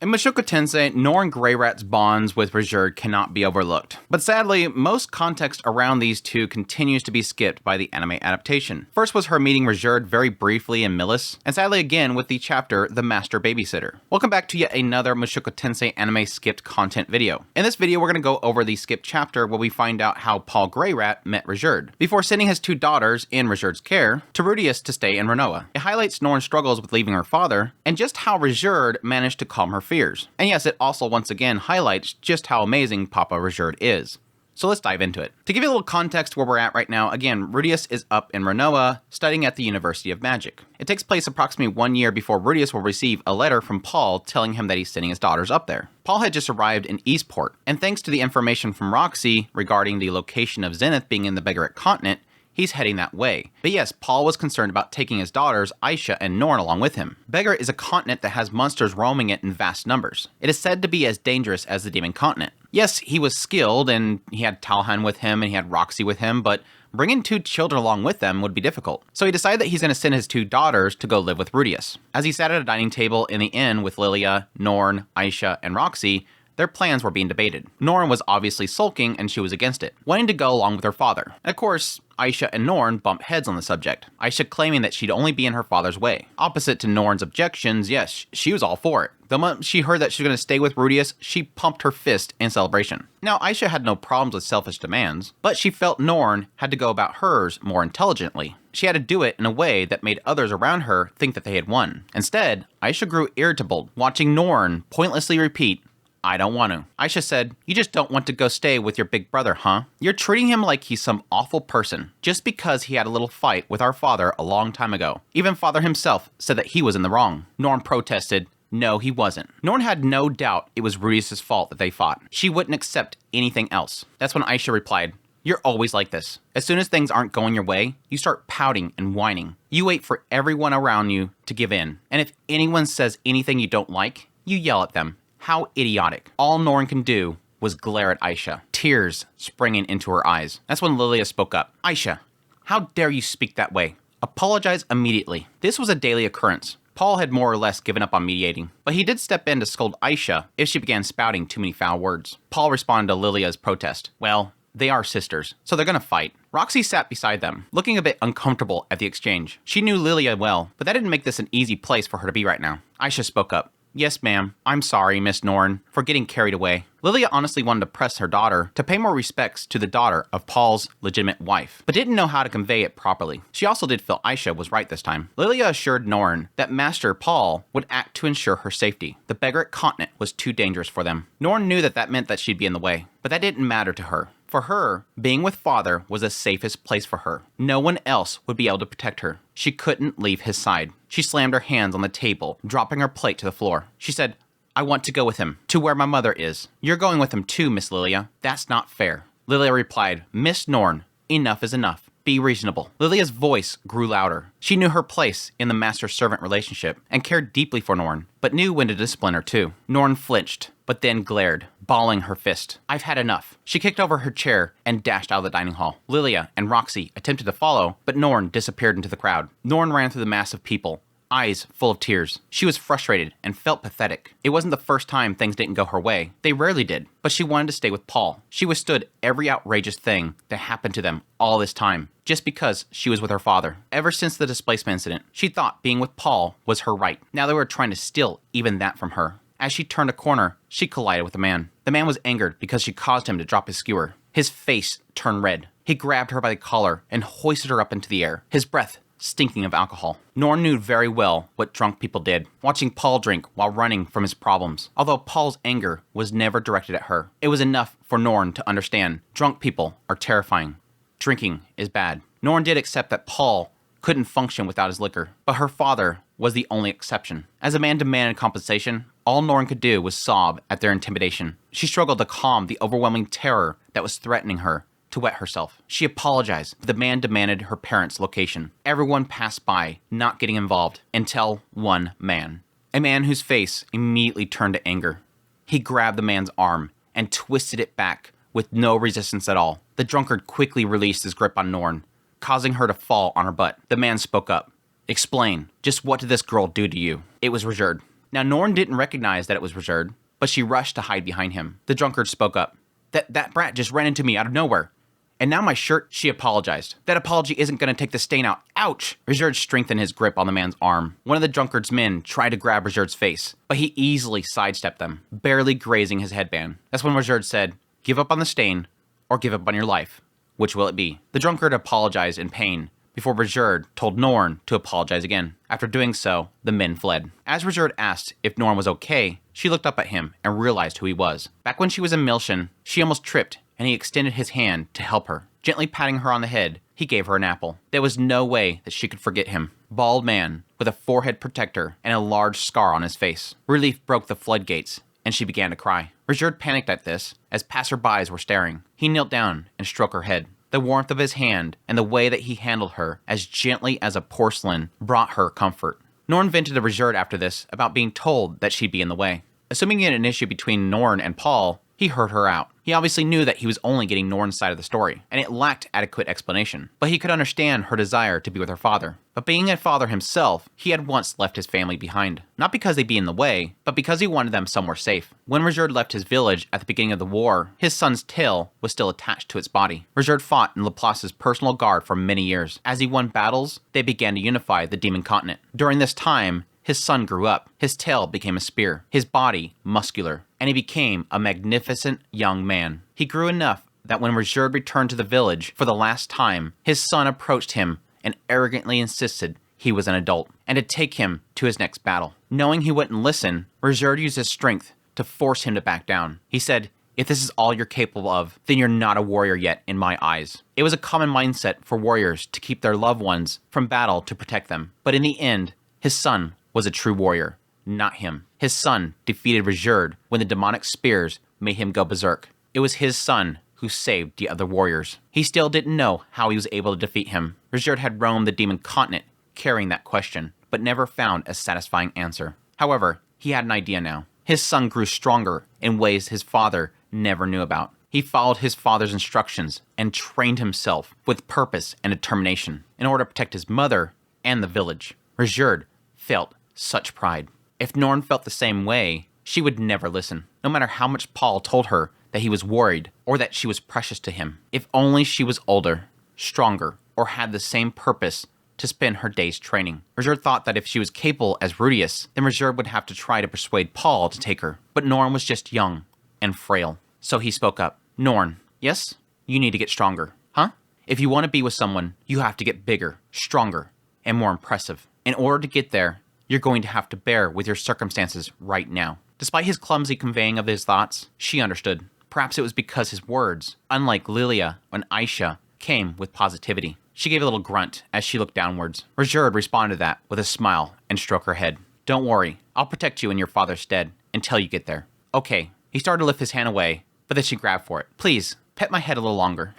In Mushoku Tensei, Norn Greyrat's bonds with Ruijerd cannot be overlooked. But sadly, most context around these two continues to be skipped by the anime adaptation. First was her meeting Ruijerd very briefly in Millis, and sadly again with the chapter The Master Babysitter. Welcome back to yet another Mushoku Tensei anime skipped content video. In this video, we're going to go over the skipped chapter where we find out how Paul Greyrat met Ruijerd, before sending his two daughters in Ruijerd's care to Rudeus to stay in Ranoa. It highlights Norn's struggles with leaving her father, and just how Ruijerd managed to calm her fears. And yes, it also once again highlights just how amazing Papa Ruijerd is. So let's dive into it. To give you a little context where we're at right now, again, Rudeus is up in Ranoa, studying at the University of Magic. It takes place approximately 1 year before Rudeus will receive a letter from Paul telling him that he's sending his daughters up there. Paul had just arrived in Eastport, and thanks to the information from Roxy regarding the location of Zenith being in the Begarit continent, he's heading that way. But yes, Paul was concerned about taking his daughters, Aisha and Norn, along with him. Begarit is a continent that has monsters roaming it in vast numbers. It is said to be as dangerous as the Demon Continent. Yes, he was skilled, and he had Talhan with him, and he had Roxy with him, but bringing two children along with them would be difficult. So he decided that he's going to send his two daughters to go live with Rudeus. As he sat at a dining table in the inn with Lilia, Norn, Aisha, and Roxy, their plans were being debated. Norn was obviously sulking, and she was against it, wanting to go along with her father. And of course, Aisha and Norn bumped heads on the subject, Aisha claiming that she'd only be in her father's way. Opposite to Norn's objections, yes, she was all for it. The moment she heard that she was going to stay with Rudeus, she pumped her fist in celebration. Now, Aisha had no problems with selfish demands, but she felt Norn had to go about hers more intelligently. She had to do it in a way that made others around her think that they had won. Instead, Aisha grew irritable, watching Norn pointlessly repeat, "I don't want to." Aisha said, "You just don't want to go stay with your big brother, huh? You're treating him like he's some awful person, just because he had a little fight with our father a long time ago. Even father himself said that he was in the wrong." Norn protested, "No, he wasn't." Norn had no doubt it was Rudeus' fault that they fought. She wouldn't accept anything else. That's when Aisha replied, "You're always like this. As soon as things aren't going your way, you start pouting and whining. You wait for everyone around you to give in. And if anyone says anything you don't like, you yell at them. How idiotic." All Norn can do was glare at Aisha, tears springing into her eyes. That's when Lilia spoke up. "Aisha, how dare you speak that way? Apologize immediately." This was a daily occurrence. Paul had more or less given up on mediating, but he did step in to scold Aisha if she began spouting too many foul words. Paul responded to Lilia's protest. Well, they are sisters, so they're gonna fight. Roxy sat beside them, looking a bit uncomfortable at the exchange. She knew Lilia well, but that didn't make this an easy place for her to be right now. Aisha spoke up. "Yes, ma'am. I'm sorry, Miss Norn, for getting carried away." Lilia honestly wanted to press her daughter to pay more respects to the daughter of Paul's legitimate wife, but didn't know how to convey it properly. She also did feel Aisha was right this time. Lilia assured Norn that Master Paul would act to ensure her safety. The Begarit continent was too dangerous for them. Norn knew that that meant that she'd be in the way, but that didn't matter to her. For her, being with father was the safest place for her. No one else would be able to protect her. She couldn't leave his side. She slammed her hands on the table, dropping her plate to the floor. She said, "I want to go with him, to where my mother is." "You're going with him too, Miss Lilia. That's not fair." Lilia replied, "Miss Norn, enough is enough. Be reasonable." Lilia's voice grew louder. She knew her place in the master-servant relationship and cared deeply for Norn, but knew when to discipline her too. Norn flinched, but then glared, balling her fist. "I've had enough." She kicked over her chair and dashed out of the dining hall. Lilia and Roxy attempted to follow, but Norn disappeared into the crowd. Norn ran through the mass of people, eyes full of tears. She was frustrated and felt pathetic. It wasn't the first time things didn't go her way. They rarely did, but she wanted to stay with Paul. She withstood every outrageous thing that happened to them all this time, just because she was with her father. Ever since the displacement incident, she thought being with Paul was her right. Now they were trying to steal even that from her. As she turned a corner, she collided with a man. The man was angered because she caused him to drop his skewer. His face turned red. He grabbed her by the collar and hoisted her up into the air, his breath stinking of alcohol. Norn knew very well what drunk people did, watching Paul drink while running from his problems. Although Paul's anger was never directed at her, it was enough for Norn to understand drunk people are terrifying. Drinking is bad. Norn did accept that Paul couldn't function without his liquor, but her father was the only exception. As a man demanded compensation, all Norn could do was sob at their intimidation. She struggled to calm the overwhelming terror that was threatening her to wet herself. She apologized, but the man demanded her parents' location. Everyone passed by, not getting involved, until one man. A man whose face immediately turned to anger. He grabbed the man's arm and twisted it back with no resistance at all. The drunkard quickly released his grip on Norn, causing her to fall on her butt. The man spoke up. "Explain. Just what did this girl do to you?" It was Ruijerd. Now, Norn didn't recognize that it was Ruijerd, but she rushed to hide behind him. The drunkard spoke up. That brat just ran into me out of nowhere. And now my shirt, she apologized. That apology isn't going to take the stain out. Ouch! Ruijerd strengthened his grip on the man's arm. One of the drunkard's men tried to grab Ruijerd's face, but he easily sidestepped them, barely grazing his headband. That's when Ruijerd said, "Give up on the stain, or give up on your life. Which will it be?" The drunkard apologized in pain, before Ruijerd told Norn to apologize again. After doing so, the men fled. As Ruijerd asked if Norn was okay, she looked up at him and realized who he was. Back when she was in Milshan, she almost tripped, and he extended his hand to help her. Gently patting her on the head, he gave her an apple. There was no way that she could forget him. Bald man, with a forehead protector and a large scar on his face. Relief broke the floodgates, and she began to cry. Ruijerd panicked at this, as passerbys were staring. He knelt down and stroked her head. The warmth of his hand and the way that he handled her as gently as a porcelain brought her comfort. Norn vented to Ruijerd after this about being told that she'd be in the way. Assuming he had an issue between Norn and Paul, he heard her out. He obviously knew that he was only getting Norn's side of the story, and it lacked adequate explanation. But he could understand her desire to be with her father. But being a father himself, he had once left his family behind. Not because they'd be in the way, but because he wanted them somewhere safe. When Ruijerd left his village at the beginning of the war, his son's tail was still attached to its body. Ruijerd fought in Laplace's personal guard for many years. As he won battles, they began to unify the demon continent. During this time, his son grew up. His tail became a spear, his body muscular, and he became a magnificent young man. He grew enough that when Ruijerd returned to the village for the last time, his son approached him and arrogantly insisted he was an adult and to take him to his next battle. Knowing he wouldn't listen, Ruijerd used his strength to force him to back down. He said, "If this is all you're capable of, then you're not a warrior yet in my eyes." It was a common mindset for warriors to keep their loved ones from battle to protect them. But in the end, his son was a true warrior, not him. His son defeated Ruijerd when the demonic spears made him go berserk. It was his son who saved the other warriors. He still didn't know how he was able to defeat him. Ruijerd had roamed the demon continent carrying that question, but never found a satisfying answer. However, he had an idea now. His son grew stronger in ways his father never knew about. He followed his father's instructions and trained himself with purpose and determination in order to protect his mother and the village. Ruijerd felt such pride. If Norn felt the same way, she would never listen, no matter how much Paul told her that he was worried or that she was precious to him. If only she was older, stronger, or had the same purpose to spend her days training. Ruijerd thought that if she was capable as Rudeus, then Ruijerd would have to try to persuade Paul to take her. But Norn was just young and frail. So he spoke up. "Norn, yes? You need to get stronger, huh? If you want to be with someone, you have to get bigger, stronger, and more impressive. In order to get there, you're going to have to bear with your circumstances right now." Despite his clumsy conveying of his thoughts, she understood. Perhaps it was because his words, unlike Lilia and Aisha, came with positivity. She gave a little grunt as she looked downwards. Ruijerd responded to that with a smile and stroked her head. "Don't worry, I'll protect you in your father's stead until you get there." "Okay." He started to lift his hand away, but then she grabbed for it. "Please, pet my head a little longer."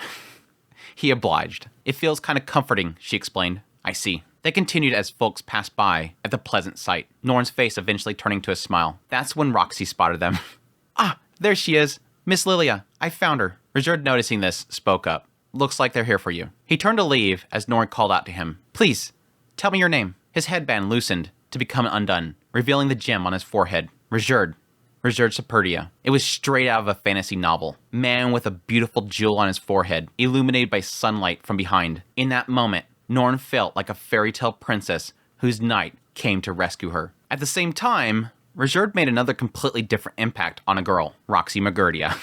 He obliged. "It feels kind of comforting," she explained. "I see." They continued as folks passed by at the pleasant sight, Norn's face eventually turning to a smile. That's when Roxy spotted them. "Ah, there she is. Miss Lilia, I found her." Ruijerd, noticing this, spoke up. "Looks like they're here for you." He turned to leave as Norn called out to him. "Please, tell me your name." His headband loosened to become undone, revealing the gem on his forehead. Ruijerd Superdia. It was straight out of a fantasy novel. Man with a beautiful jewel on his forehead, illuminated by sunlight from behind. In that moment, Norn felt like a fairy tale princess whose knight came to rescue her. At the same time, Ruijerd made another completely different impact on a girl, Roxy Magurdia.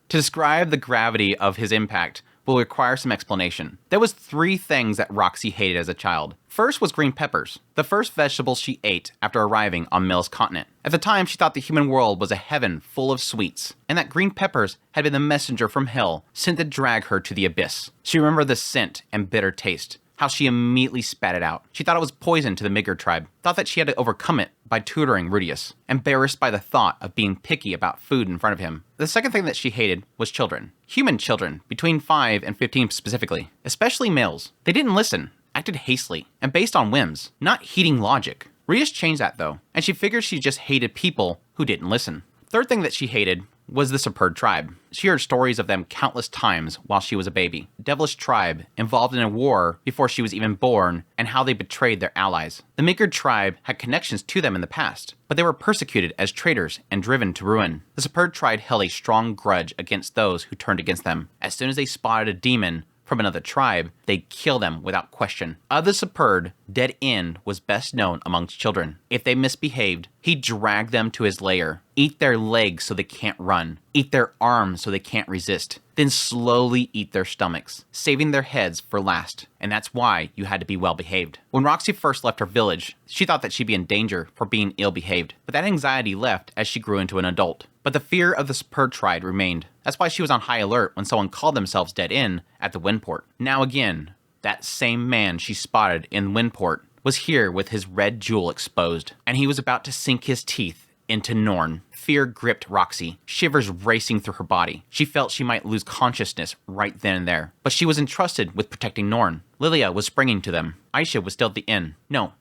To describe the gravity of his impact will require some explanation. There was 3 things that Roxy hated as a child. First was green peppers, the first vegetable she ate after arriving on Mil's continent. At the time, she thought the human world was a heaven full of sweets, and that green peppers had been the messenger from hell sent to drag her to the abyss. She remembered the scent and bitter taste, how she immediately spat it out. She thought it was poison to the Migger tribe, thought that she had to overcome it by tutoring Rudeus, embarrassed by the thought of being picky about food in front of him. The second thing that she hated was children. Human children, between 5 and 15 specifically, especially males. They didn't listen, acted hastily, and based on whims, not heeding logic. Rudeus changed that though, and she figured she just hated people who didn't listen. Third thing that she hated was the Superb tribe. She heard stories of them countless times while she was a baby. Devilish tribe, involved in a war before she was even born, and how they betrayed their allies. The Mikard tribe had connections to them in the past, but they were persecuted as traitors and driven to ruin. The Superb tribe held a strong grudge against those who turned against them. As soon as they spotted a demon from another tribe, they'd kill them without question. Of the Superb, Dead End was best known amongst children. If they misbehaved, he'd drag them to his lair, eat their legs so they can't run, eat their arms so they can't resist, then slowly eat their stomachs, saving their heads for last. And that's why you had to be well behaved. When Roxy first left her village, she thought that she'd be in danger for being ill behaved, but that anxiety left as she grew into an adult. But the fear of the Superb tribe remained. That's why she was on high alert when someone called themselves Dead End at the Windport. Now again, that same man she spotted in Windport was here with his red jewel exposed, and he was about to sink his teeth into Norn. Fear gripped Roxy, shivers racing through her body. She felt she might lose consciousness right then and there, but she was entrusted with protecting Norn. Lilia was springing to them. Aisha was still at the inn. No,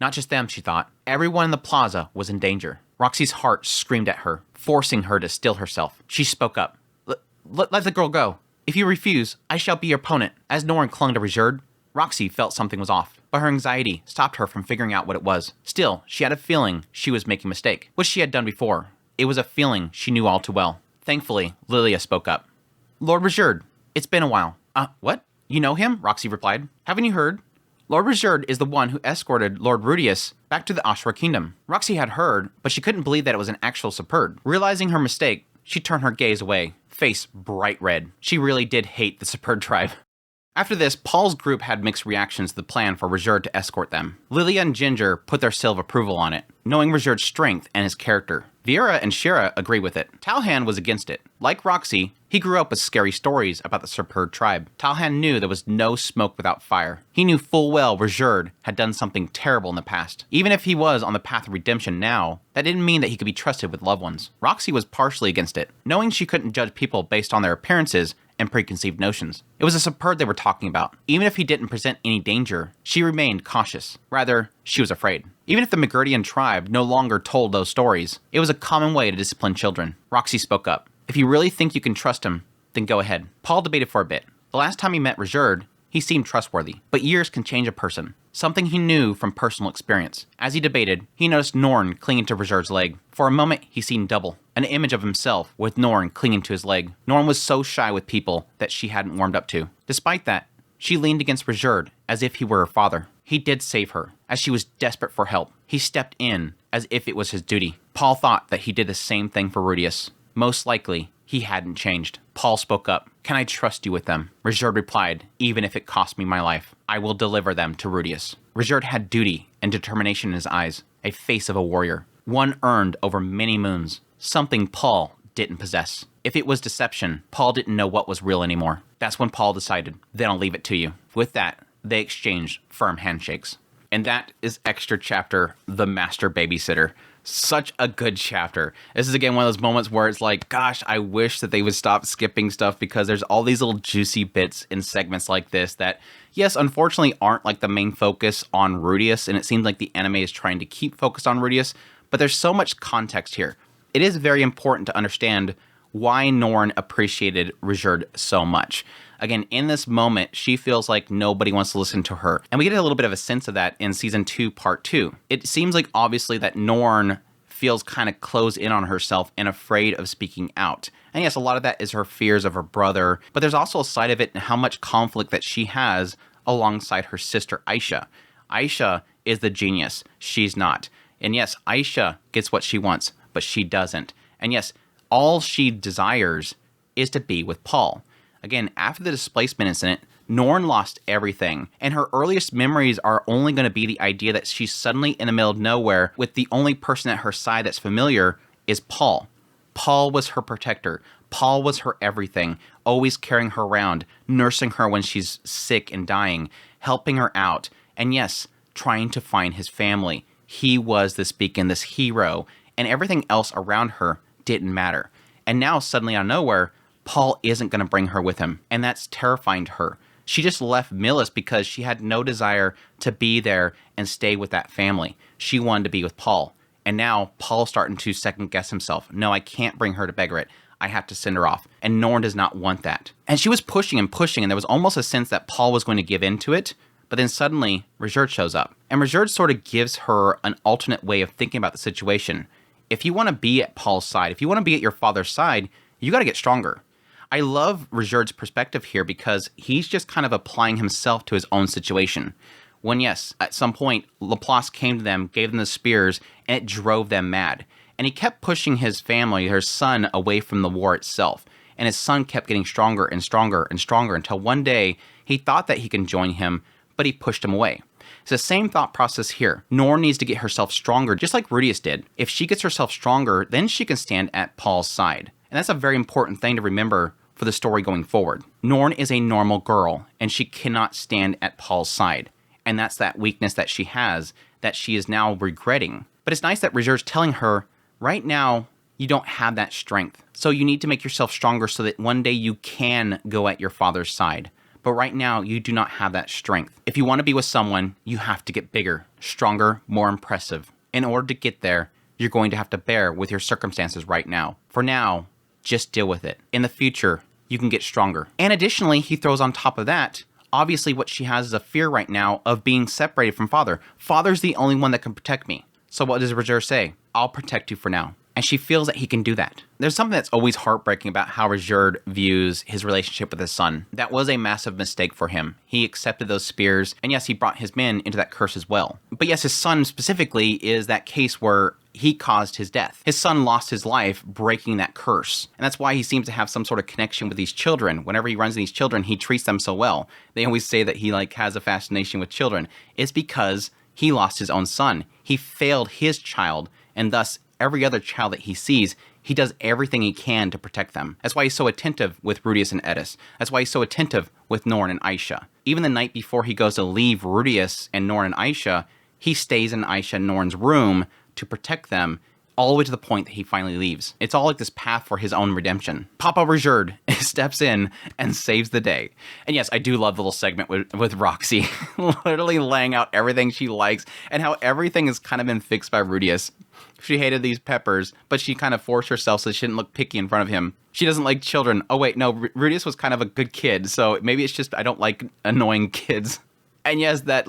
not just them, she thought. Everyone in the plaza was in danger. Roxy's heart screamed at her, forcing her to still herself. She spoke up. Let the girl go. If you refuse, I shall be your opponent. As Norn clung to Ruijerd, Roxy felt something was off, but her anxiety stopped her from figuring out what it was. Still, she had a feeling she was making a mistake, which she had done before. It was a feeling she knew all too well. Thankfully, Lilia spoke up. Lord Ruijerd, it's been a while. What? You know him? Roxy replied. Haven't you heard? Lord Ruijerd is the one who escorted Lord Rudeus back to the Ashura Kingdom. Roxy had heard, but she couldn't believe that it was an actual Superb. Realizing her mistake, she turned her gaze away, face bright red. She really did hate the Superb tribe. After this, Paul's group had mixed reactions to the plan for Ruijerd to escort them. Lilia and Ginger put their seal of approval on it, knowing Ruijerd's strength and his character. Viera and Shira agree with it. Talhan was against it. Like Roxy, he grew up with scary stories about the Superb tribe. Talhan knew there was no smoke without fire. He knew full well Ruijerd had done something terrible in the past. Even if he was on the path of redemption now, that didn't mean that he could be trusted with loved ones. Roxy was partially against it, knowing she couldn't judge people based on their appearances and preconceived notions. It was a Superb they were talking about. Even if he didn't present any danger, she remained cautious. Rather, she was afraid. Even if the Mikardian tribe no longer told those stories, it was a common way to discipline children. Roxy spoke up. If you really think you can trust him, then go ahead. Paul debated for a bit. The last time he met Ruijerd, he seemed trustworthy, but years can change a person. Something he knew from personal experience. As he debated, he noticed Norn clinging to Ruijerd's leg. For a moment, he seen double, an image of himself with Norn clinging to his leg. Norn was so shy with people that she hadn't warmed up to. Despite that, she leaned against Ruijerd as if he were her father. He did save her, as she was desperate for help. He stepped in as if it was his duty. Paul thought that he did the same thing for Rudeus. Most likely, he hadn't changed. Paul spoke up. Can I trust you with them? Ruijerd replied, even if it cost me my life, I will deliver them to Rudeus. Ruijerd had duty and determination in his eyes, a face of a warrior, one earned over many moons, something Paul didn't possess. If it was deception, Paul didn't know what was real anymore. That's when Paul decided, then I'll leave it to you. With that, they exchanged firm handshakes. And that is extra chapter, The Master Babysitter. Such a good chapter. This is again one of those moments where it's like, gosh, I wish that they would stop skipping stuff, because there's all these little juicy bits in segments like this that, yes, unfortunately aren't like the main focus on Rudeus, and it seems like the anime is trying to keep focused on Rudeus, but there's so much context here. It is very important to understand why Norn appreciated Ruijerd so much. Again, in this moment, she feels like nobody wants to listen to her. And we get a little bit of a sense of that in Season 2, Part 2. It seems like, obviously, that Norn feels kind of closed in on herself and afraid of speaking out. And yes, a lot of that is her fears of her brother, but there's also a side of it in how much conflict that she has alongside her sister, Aisha. Aisha is the genius. She's not. And yes, Aisha gets what she wants, but she doesn't. And yes, all she desires is to be with Paul. Again, after the displacement incident, Norn lost everything, and her earliest memories are only going to be the idea that she's suddenly in the middle of nowhere with the only person at her side that's familiar is Paul. Paul was her protector. Paul was her everything, always carrying her around, nursing her when she's sick and dying, helping her out, and yes, trying to find his family. He was this beacon, this hero, and everything else around her didn't matter. And now, suddenly out of nowhere, Paul isn't going to bring her with him, and that's terrifying to her. She just left Millis because she had no desire to be there and stay with that family. She wanted to be with Paul. And now Paul's starting to second guess himself. No, I can't bring her to Begaret. I have to send her off. And Norn does not want that. And she was pushing and pushing, and there was almost a sense that Paul was going to give into it. But then suddenly, Ruijerd shows up. And Ruijerd sort of gives her an alternate way of thinking about the situation. If you want to be at Paul's side, if you want to be at your father's side, you got to get stronger. I love Ruijerd's perspective here because he's just kind of applying himself to his own situation. When, yes, at some point, Laplace came to them, gave them the spears, and it drove them mad. And he kept pushing his family, his son, away from the war itself. And his son kept getting stronger and stronger and stronger until one day he thought that he can join him, but he pushed him away. It's the same thought process here. Norn needs to get herself stronger, just like Rudeus did. If she gets herself stronger, then she can stand at Paul's side. And that's a very important thing to remember for the story going forward. Norn is a normal girl, and she cannot stand at Paul's side. And that's that weakness that she has that she is now regretting. But it's nice that Ruijerd's telling her, right now, you don't have that strength. So you need to make yourself stronger so that one day you can go at your father's side. But right now, you do not have that strength. If you want to be with someone, you have to get bigger, stronger, more impressive. In order to get there, you're going to have to bear with your circumstances right now. For now, just deal with it. In the future, you can get stronger. And additionally, he throws on top of that, obviously what she has is a fear right now of being separated from father. Father's the only one that can protect me. So what does Ruijerd say? I'll protect you for now. And she feels that he can do that. There's something that's always heartbreaking about how Ruijerd views his relationship with his son. That was a massive mistake for him. He accepted those spears, and yes, he brought his men into that curse as well. But yes, his son specifically is that case where he caused his death. His son lost his life breaking that curse. And that's why he seems to have some sort of connection with these children. Whenever he runs these children, he treats them so well. They always say that he has a fascination with children. It's because he lost his own son. He failed his child, and thus every other child that he sees, he does everything he can to protect them. That's why he's so attentive with Rudeus and Edis. That's why he's so attentive with Norn and Aisha. Even the night before he goes to leave Rudeus and Norn and Aisha, he stays in Aisha and Norn's room to protect them all the way to the point that he finally leaves. It's all like this path for his own redemption. Papa Ruijerd steps in and saves the day. And yes, I do love the little segment with Roxy, literally laying out everything she likes and how everything has kind of been fixed by Rudeus. She hated these peppers, but she kind of forced herself so she didn't look picky in front of him. She doesn't like children. Oh wait, no, Rudeus was kind of a good kid, so maybe it's just I don't like annoying kids. And yes, that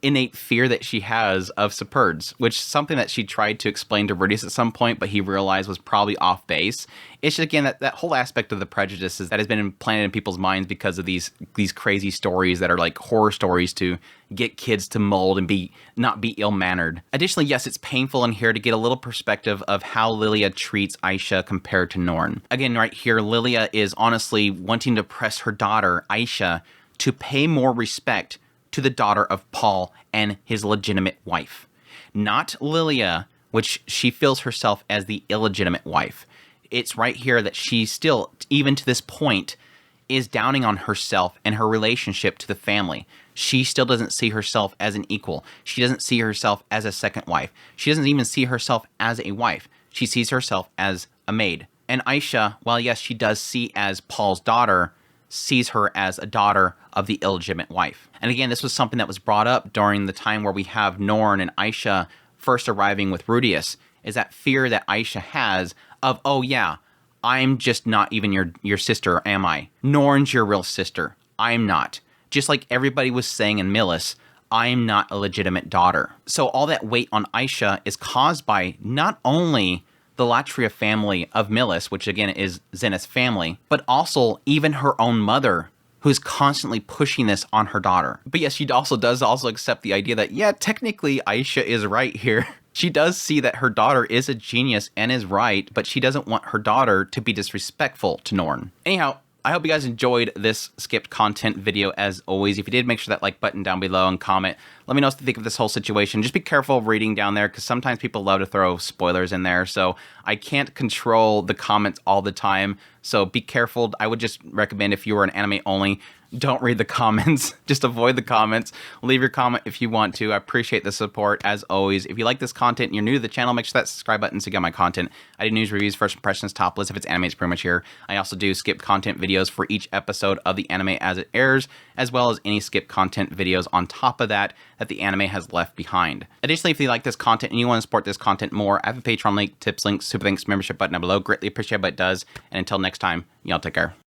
innate fear that she has of Superds, which is something that she tried to explain to Rudeus at some point, but he realized was probably off base. It's just, again, that whole aspect of the prejudices that has been implanted in people's minds because of these crazy stories that are like horror stories to get kids to mold and not be ill-mannered. Additionally, yes, it's painful in here to get a little perspective of how Lilia treats Aisha compared to Norn. Again, right here, Lilia is honestly wanting to press her daughter, Aisha, to pay more respect to the daughter of Paul and his legitimate wife. Not Lilia, which she feels herself as the illegitimate wife. It's right here that she still, even to this point, is downing on herself and her relationship to the family. She still doesn't see herself as an equal. She doesn't see herself as a second wife. She doesn't even see herself as a wife. She sees herself as a maid. And Aisha, while yes, she does see as Paul's daughter, sees her as a daughter of the illegitimate wife. And again, this was something that was brought up during the time where we have Norn and Aisha first arriving with Rudeus, is that fear that Aisha has of, oh yeah, I'm just not even your sister, am I? Norn's your real sister. I'm not. Just like everybody was saying in Milis, I'm not a legitimate daughter. So all that weight on Aisha is caused by not only the Latria family of Milis, which again is Zenith's family, but also even her own mother, who's constantly pushing this on her daughter. But yes, she does accept the idea that, yeah, technically Aisha is right here. She does see that her daughter is a genius and is right, but she doesn't want her daughter to be disrespectful to Norn. Anyhow, I hope you guys enjoyed this skipped content video as always. If you did, make sure that like button down below and comment. Let me know what you think of this whole situation. Just be careful of reading down there because sometimes people love to throw spoilers in there. So I can't control the comments all the time. So be careful. I would just recommend if you were an anime only, don't read the comments. Just avoid the comments. Leave your comment if you want to. I appreciate the support, as always. If you like this content and you're new to the channel, make sure that subscribe button to get my content. I do news, reviews, first impressions, top list. If it's anime, it's pretty much here. I also do skip content videos for each episode of the anime as it airs, as well as any skip content videos on top of that the anime has left behind. Additionally, if you like this content and you want to support this content more, I have a Patreon link, tips link, super thanks, membership button down below. Greatly appreciate what it does. And until next time, y'all take care.